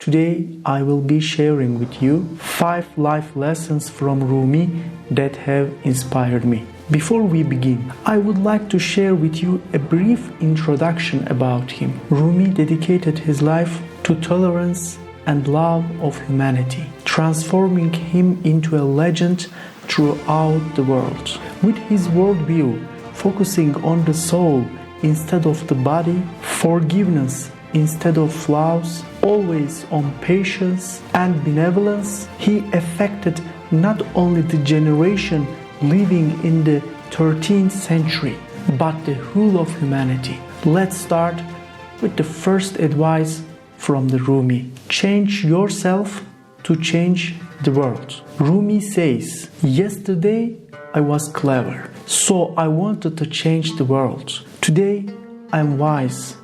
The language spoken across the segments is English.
Today I will be sharing with you 5 life lessons from Rumi that have inspired me. Before we begin, I would like to share with you a brief introduction about him. Rumi dedicated his life to tolerance and love of humanity, transforming him into a legend throughout the world. With his worldview focusing on the soul instead of the body, forgiveness instead of flaws, always on patience and benevolence, he affected not only the generation living in the 13th century, but the whole of humanity. Let's start with the first advice from the Rumi. Change yourself to change the world. Rumi says, "Yesterday I was clever, so I wanted to change the world. Today I'm wise,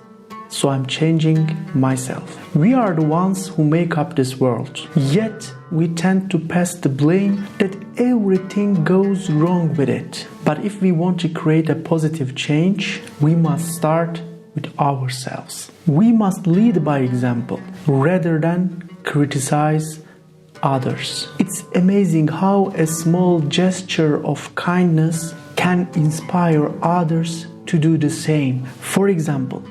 so I'm changing myself." We are the ones who make up this world, yet we tend to pass the blame that everything goes wrong with it. But if we want to create a positive change, we must start with ourselves. We must lead by example rather than criticize others. It's amazing how a small gesture of kindness can inspire others to do the same. For example,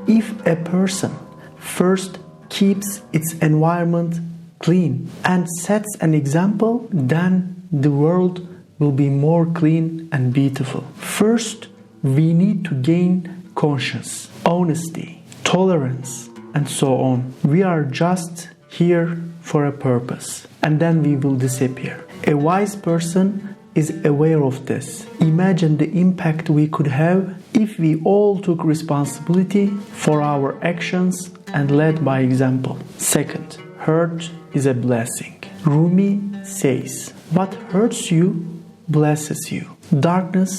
if a person first keeps its environment clean and sets an example, then the world will be more clean and beautiful. First, we need to gain conscience, honesty, tolerance, and so on. We are just here for a purpose, and then we will disappear. A wise person is aware of this. Imagine the impact we could have if we all took responsibility for our actions and led by example. Second, hurt is a blessing. Rumi says, "What hurts you blesses you. Darkness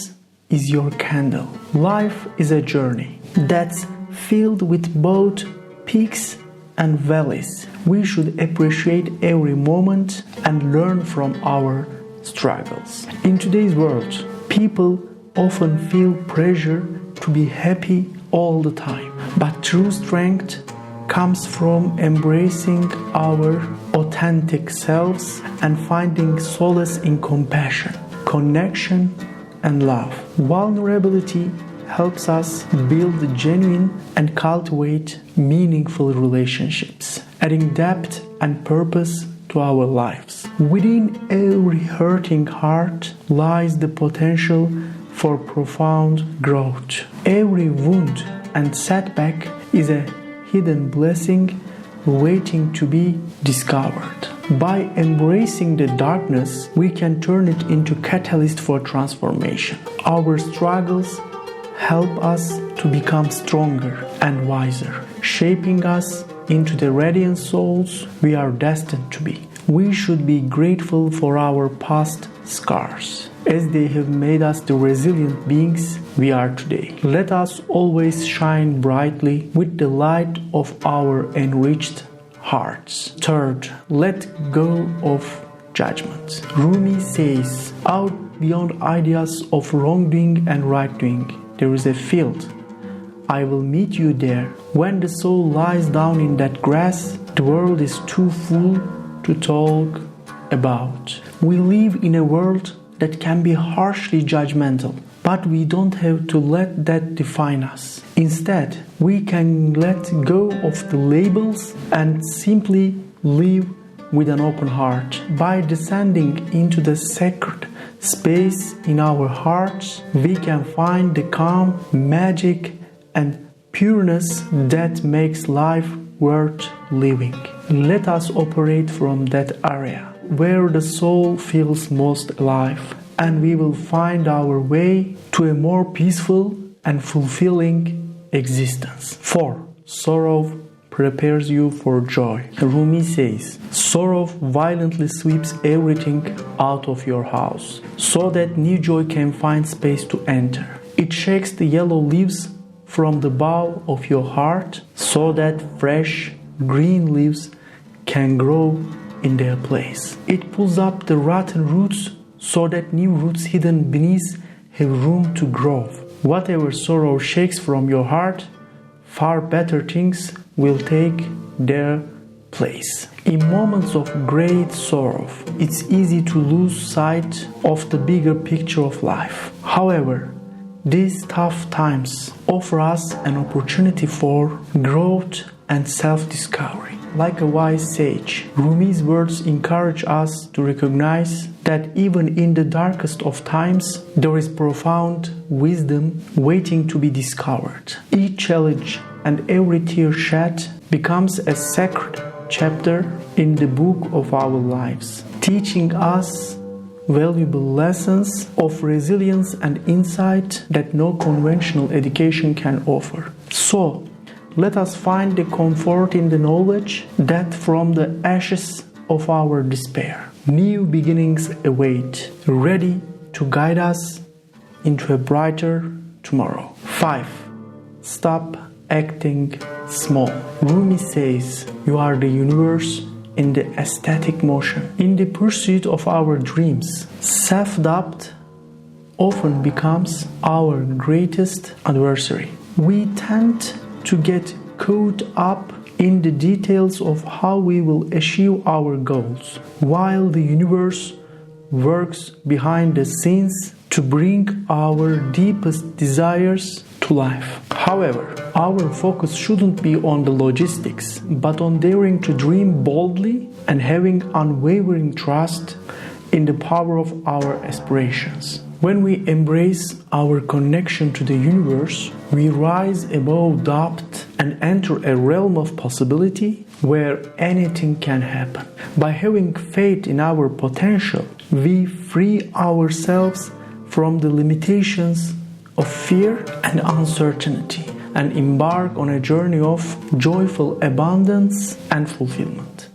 is your candle." Life is a journey that's filled with both peaks and valleys. We should appreciate every moment and learn from our struggles. In today's world, people often feel pressure to be happy all the time. But true strength comes from embracing our authentic selves and finding solace in compassion, connection, and love. Vulnerability helps us build genuine and cultivate meaningful relationships, adding depth and purpose to our lives. Within every hurting heart lies the potential for profound growth. Every wound and setback is a hidden blessing waiting to be discovered. By embracing the darkness, we can turn it into catalyst for transformation. Our struggles help us to become stronger and wiser, shaping us into the radiant souls we are destined to be. We should be grateful for our past scars, as they have made us the resilient beings we are today. Let us always shine brightly with the light of our enriched hearts. Third, let go of judgment. Rumi says, "Out beyond ideas of wrongdoing and right-doing, there is a field. I will meet you there. When the soul lies down in that grass, the world is too full to talk about." We live in a world that can be harshly judgmental, but we don't have to let that define us. Instead, we can let go of the labels and simply live with an open heart. By descending into the sacred space in our hearts, we can find the calm, magic, and pureness that makes life worth living. Let us operate from that area where the soul feels most alive, and we will find our way to a more peaceful and fulfilling existence. 4. Sorrow prepares you for joy. Rumi says, "Sorrow violently sweeps everything out of your house, so that new joy can find space to enter. It shakes the yellow leaves from the bough of your heart, so that fresh green leaves can grow in their place. It pulls up the rotten roots, so that new roots hidden beneath have room to grow. Whatever sorrow shakes from your heart, far better things will take their place. In moments of great sorrow, it's easy to lose sight of the bigger picture of life. However, these tough times offer us an opportunity for growth and self-discovery. Like a wise sage, Rumi's words encourage us to recognize that even in the darkest of times, there is profound wisdom waiting to be discovered. Each challenge and every tear shed becomes a sacred chapter in the book of our lives, teaching us valuable lessons of resilience and insight that no conventional education can offer. So, let us find the comfort in the knowledge that from the ashes of our despair, new beginnings await, ready to guide us into a brighter tomorrow. 5. Stop acting small. Rumi says, "You are the universe in the ecstatic motion." In the pursuit of our dreams, self-doubt often becomes our greatest adversary. We tend to get caught up in the details of how we will achieve our goals, while the universe works behind the scenes to bring our deepest desires to life. However, our focus shouldn't be on the logistics, but on daring to dream boldly and having unwavering trust in the power of our aspirations. When we embrace our connection to the universe, we rise above doubt and enter a realm of possibility where anything can happen. By having faith in our potential, we free ourselves from the limitations of fear and uncertainty and embark on a journey of joyful abundance and fulfillment.